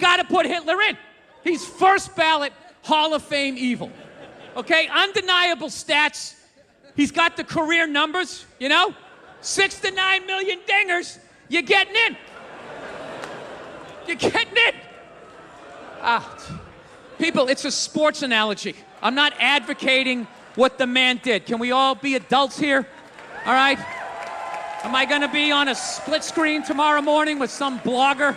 Gotta put Hitler in. He's first ballot Hall of Fame evil. Okay, undeniable stats. He's got the career numbers, you know? 6 to 9 million dingers. You're getting in. You're getting in. People, it's a sports analogy. I'm not advocating what the man did. Can we all be adults here? All right? Am I gonna be on a split screen tomorrow morning with some blogger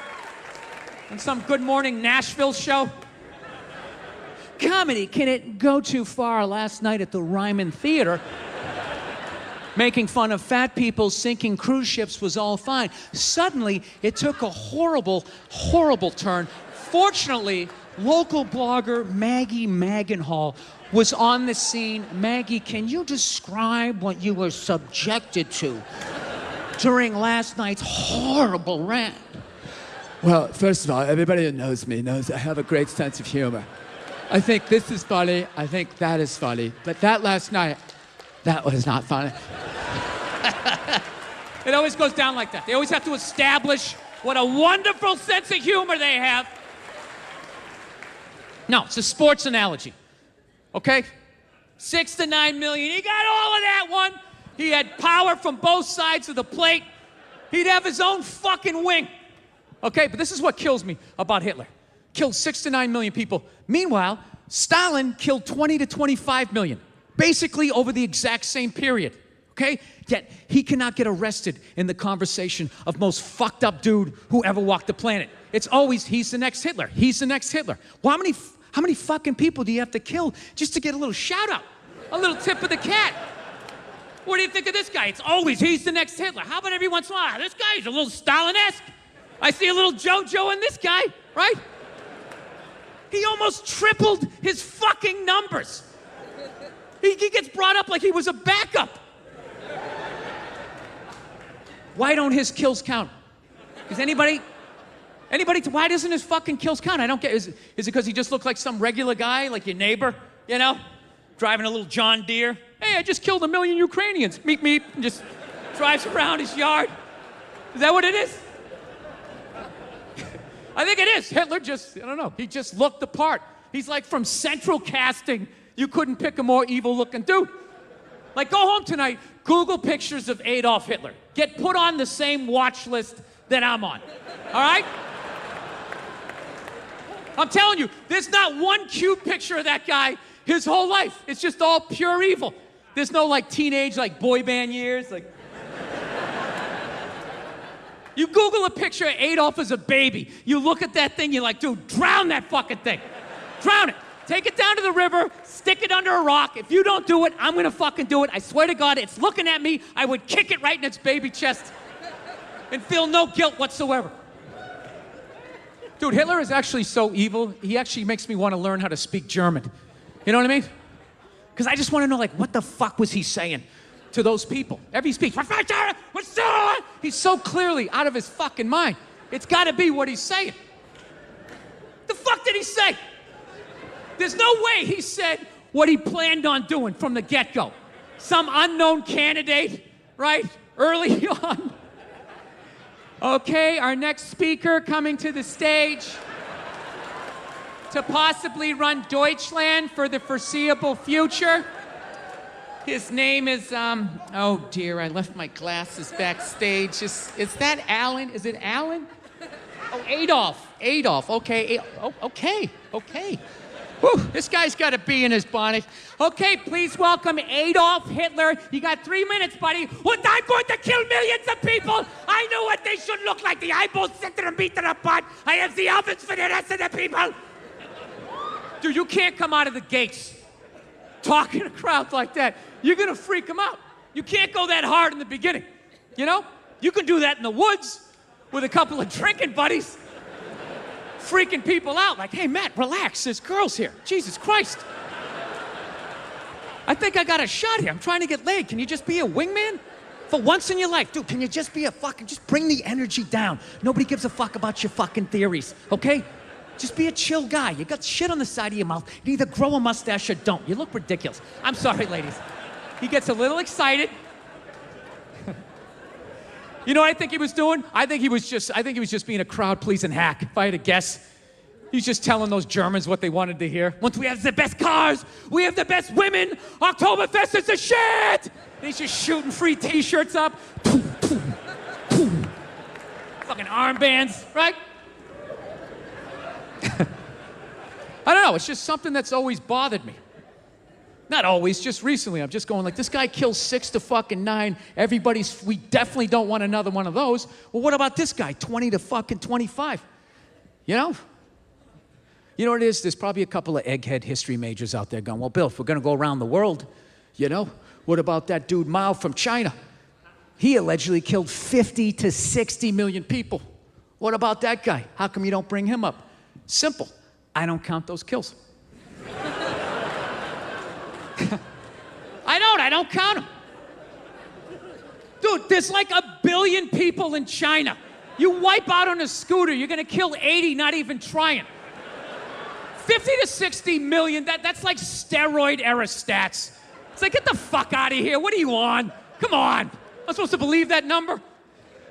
on some Good Morning Nashville show? Comedy, can it go too far? Last night at the Ryman Theater, making fun of fat people sinking cruise ships was all fine. Suddenly, it took a horrible, horrible turn. Fortunately, local blogger Maggie Magenhall was on the scene. Maggie, can you describe what you were subjected to during last night's horrible rant? Well, first of all, everybody that knows me knows I have a great sense of humor. I think this is funny, I think that is funny, but that last night, that was not funny. It always goes down like that. They always have to establish what a wonderful sense of humor they have. No, it's a sports analogy, okay? 6 to 9 million, he got all of that one. He had power from both sides of the plate. He'd have his own fucking wing. Okay, but this is what kills me about Hitler. Killed 6 to 9 million people. Meanwhile, Stalin killed 20 to 25 million, basically over the exact same period, okay? Yet he cannot get arrested in the conversation of most fucked up dude who ever walked the planet. It's always, he's the next Hitler, he's the next Hitler. Well, how many fucking people do you have to kill just to get a little shout out? A little tip of the cat? What do you think of this guy? It's always, he's the next Hitler. How about every once in a while, this guy's a little Stalin-esque. I see a little JoJo in this guy, right? He almost tripled his fucking numbers. He gets brought up like he was a backup. Why don't his kills count? Does anybody, why doesn't his fucking kills count? I don't get, is it because he just looked like some regular guy, like your neighbor, you know? Driving a little John Deere. Hey, I just killed 1 million Ukrainians. Meep, meep, and just drives around his yard. Is that what it is? I think it is. Hitler just, I don't know, he just looked the part. He's like from central casting. You couldn't pick a more evil looking dude. Like, go home tonight, Google pictures of Adolf Hitler. Get put on the same watch list that I'm on, all right? I'm telling you, there's not one cute picture of that guy his whole life. It's just all pure evil. There's no like teenage, like boy band years, like. You Google a picture of Adolf as a baby. You look at that thing, you're like, dude, drown that fucking thing. Drown it. Take it down to the river, stick it under a rock. If you don't do it, I'm gonna fucking do it. I swear to God, it's looking at me. I would kick it right in its baby chest and feel no guilt whatsoever. Dude, Hitler is actually so evil, he actually makes me want to learn how to speak German. You know what I mean? Because I just want to know, like, what the fuck was he saying to those people? Every speech, he's so clearly out of his fucking mind. It's got to be what he's saying. The fuck did he say? There's no way he said what he planned on doing from the get-go. Some unknown candidate, right? Early on. Okay, our next speaker coming to the stage to possibly run Deutschland for the foreseeable future. His name is, oh dear, I left my glasses backstage. Is that Alan? Is it Alan? Oh, Adolf. Adolf, okay. Okay. Whew, this guy's got a bee in his bonnet. Okay, please welcome Adolf Hitler. You got 3 minutes, buddy. What, I'm going to kill millions of people. I know what they should look like. The eyeballs center and meter apart. I have the ovens for the rest of the people. Dude, you can't come out of the gates talking to crowds like that. You're gonna freak them out. You can't go that hard in the beginning, you know? You can do that in the woods with a couple of drinking buddies, freaking people out like, hey, Matt, relax, there's girls here. Jesus Christ. I think I got a shot here. I'm trying to get laid. Can you just be a wingman? For once in your life, dude, can you just be a fucking, just bring the energy down. Nobody gives a fuck about your fucking theories, okay? Just be a chill guy. You got shit on the side of your mouth. You either grow a mustache or don't. You look ridiculous. I'm sorry, ladies. He gets a little excited. You know what I think he was doing? I think he was just being a crowd-pleasing hack, if I had to guess. He's just telling those Germans what they wanted to hear. Once we have the best cars, we have the best women. Oktoberfest is the shit. And he's just shooting free T-shirts up. Fucking armbands, right? I don't know. It's just something that's always bothered me. Not always, just recently. I'm just going like, this guy kills 6 to fucking 9. We definitely don't want another one of those. Well, what about this guy? 20 to fucking 25. You know? You know what it is? There's probably a couple of egghead history majors out there going, well, Bill, if we're going to go around the world, you know, what about that dude Mao from China? He allegedly killed 50 to 60 million people. What about that guy? How come you don't bring him up? Simple. I don't count those kills. I don't count them. Dude, there's like 1 billion people in China. You wipe out on a scooter, you're gonna kill 80, not even trying. 50 to 60 million, that's like steroid era stats. It's like, get the fuck out of here. What are you on? Come on. I'm supposed to believe that number?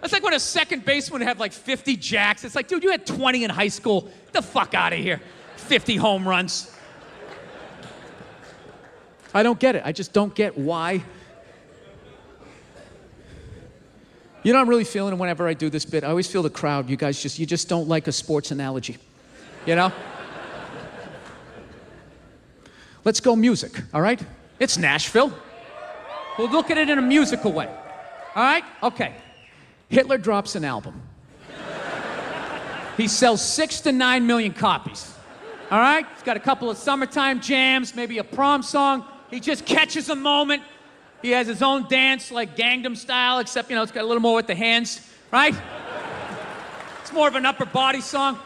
That's like when a second baseman would have like 50 jacks. It's like, dude, you had 20 in high school. Get the fuck out of here. 50 home runs. I don't get it. I just don't get why. You know, I'm really feeling it whenever I do this bit. I always feel the crowd. You guys you just don't like a sports analogy. You know? Let's go music, all right? It's Nashville. We'll look at it in a musical way. All right? Okay. Hitler drops an album. He sells 6 to 9 million copies. All right? He's got a couple of summertime jams, maybe a prom song. He just catches a moment. He has his own dance, like Gangnam Style, except, you know, it's got a little more with the hands, right? It's more of an upper body song.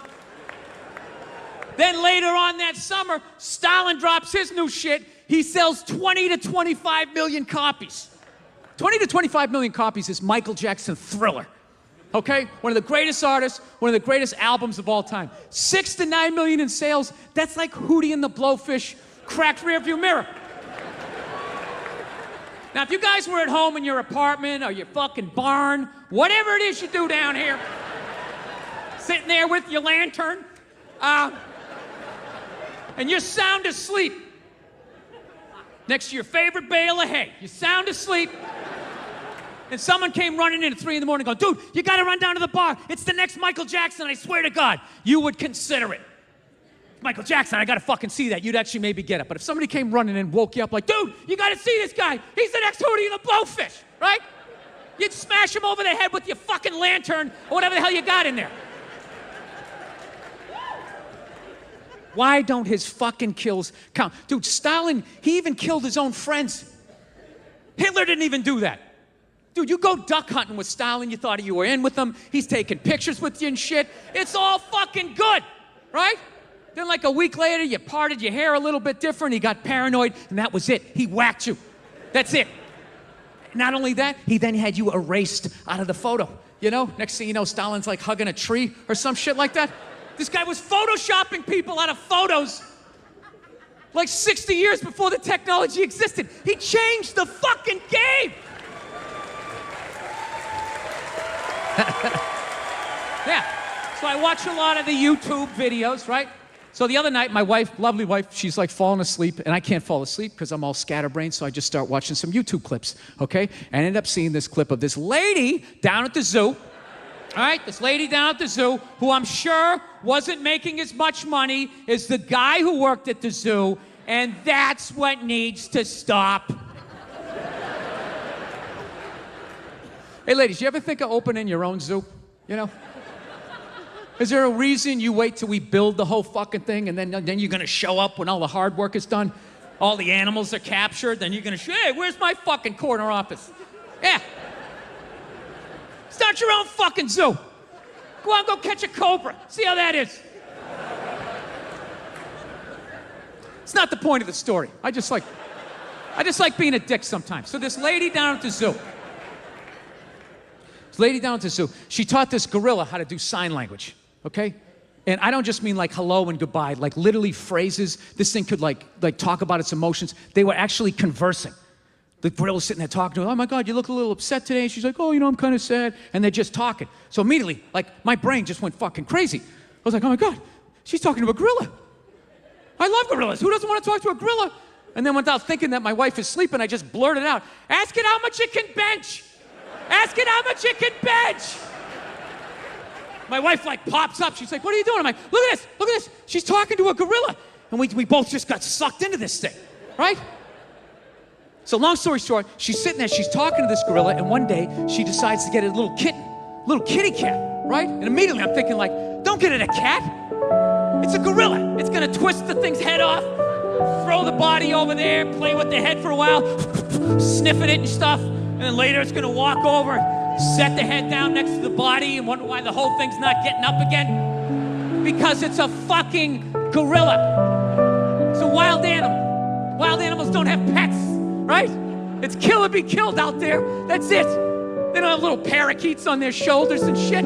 Then later on that summer, Stalin drops his new shit. He sells 20 to 25 million copies. 20 to 25 million copies is Michael Jackson's Thriller. Okay? One of the greatest artists, one of the greatest albums of all time. 6 to 9 million in sales, that's like Hootie and the Blowfish, cracked rearview mirror. Now, if you guys were at home in your apartment or your fucking barn, whatever it is you do down here, sitting there with your lantern, and you're sound asleep next to your favorite bale of hay. You're sound asleep, and someone came running in at 3 in the morning going, dude, you gotta run down to the bar. It's the next Michael Jackson, I swear to God. You would consider it. Michael Jackson, I gotta fucking see that. You'd actually maybe get it. But if somebody came running and woke you up like, dude, you gotta see this guy. He's the next Hootie and the Blowfish, right? You'd smash him over the head with your fucking lantern or whatever the hell you got in there. Why don't his fucking kills count? Dude, Stalin, he even killed his own friends. Hitler didn't even do that. Dude, you go duck hunting with Stalin, you thought you were in with him. He's taking pictures with you and shit. It's all fucking good, right? Then like a week later, you parted your hair a little bit different, he got paranoid, and that was it. He whacked you. That's it. Not only that, he then had you erased out of the photo. You know, next thing you know, Stalin's like hugging a tree or some shit like that. This guy was photoshopping people out of photos like 60 years before the technology existed. He changed the fucking game. Yeah, so I watch a lot of the YouTube videos, right? So the other night, my wife, lovely wife, she's like falling asleep, and I can't fall asleep because I'm all scatterbrained, so I just start watching some YouTube clips, okay? And I ended up seeing this clip of this lady down at the zoo, all right? This lady down at the zoo, who I'm sure wasn't making as much money as the guy who worked at the zoo, and that's what needs to stop. Hey, ladies, you ever think of opening your own zoo? You know? Is there a reason you wait till we build the whole fucking thing and then you're gonna show up when all the hard work is done? All the animals are captured, then you're gonna say, hey, where's my fucking corner office? Yeah. Start your own fucking zoo. Go on, go catch a cobra. See how that is. It's not the point of the story. I just like being a dick sometimes. So this lady down at the zoo, she taught this gorilla how to do sign language, okay? And I don't just mean like hello and goodbye, like literally phrases. This thing could like talk about its emotions. They were actually conversing. The gorilla's sitting there talking to her, oh my God, you look a little upset today. And she's like, oh, you know, I'm kind of sad. And they're just talking. So immediately, like my brain just went fucking crazy. I was like, oh my God, she's talking to a gorilla. I love gorillas. Who doesn't want to talk to a gorilla? And then without thinking that my wife is sleeping, I just blurted out, ask it how much it can bench. Ask it how much it can bench. My wife like pops up. She's like, what are you doing? I'm like, look at this, look at this. She's talking to a gorilla. And we both just got sucked into this thing, right? So long story short, she's sitting there, she's talking to this gorilla, and one day she decides to get a little kitten, little kitty cat, right? And immediately I'm thinking like, don't get it a cat. It's a gorilla. It's gonna twist the thing's head off, throw the body over there, play with the head for a while, sniff at it and stuff, and then later it's gonna walk over, set the head down next to the body and wonder why the whole thing's not getting up again. Because it's a fucking gorilla. It's a wild animal. Wild animals don't have pets, right? It's kill or be killed out there. That's it. They don't have little parakeets on their shoulders and shit.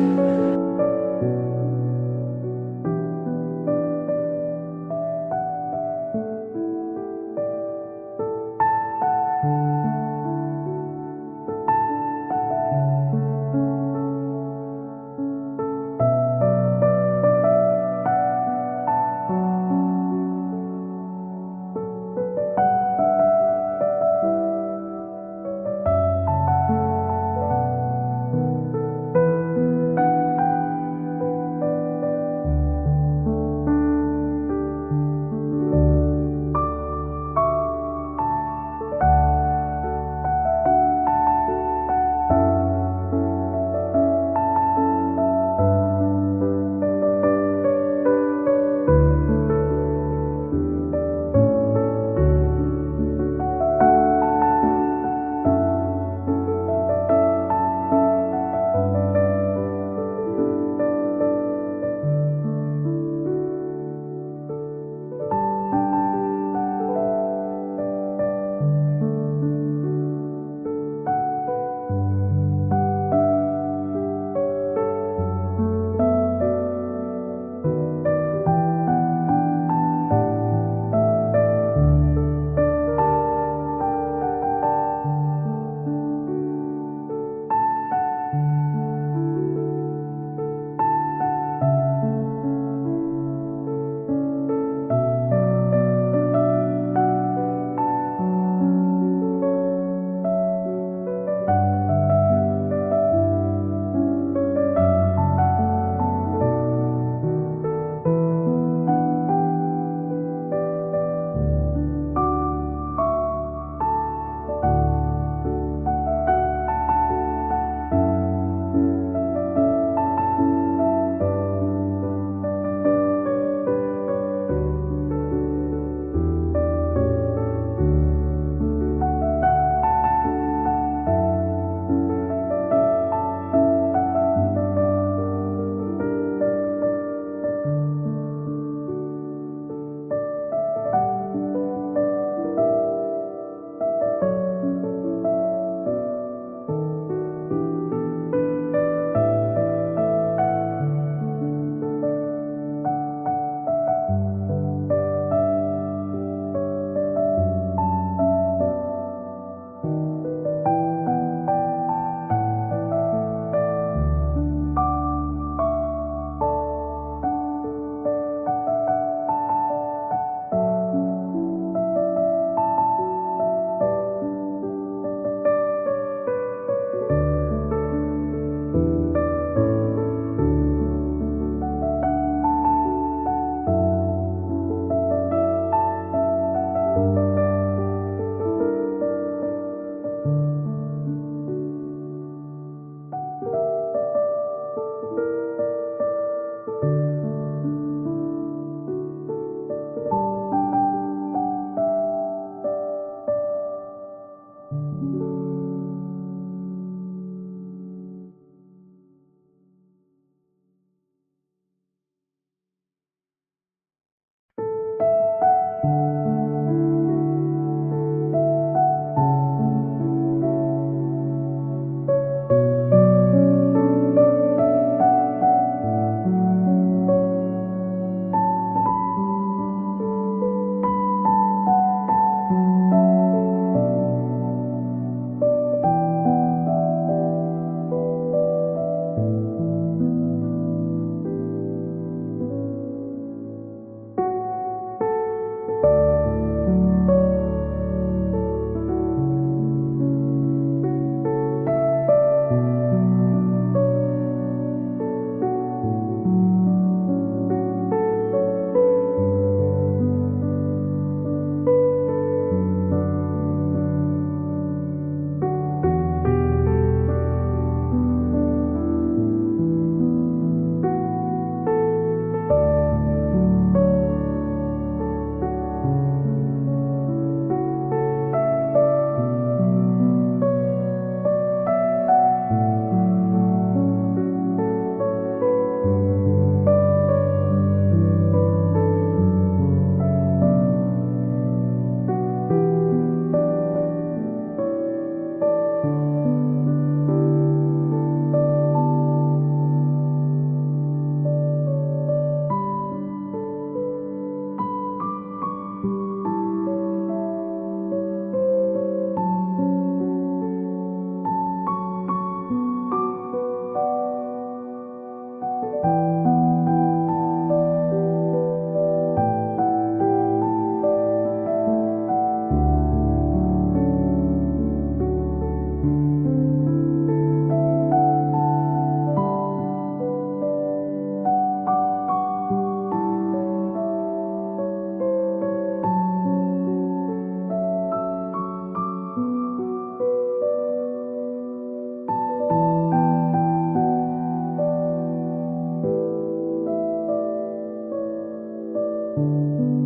you.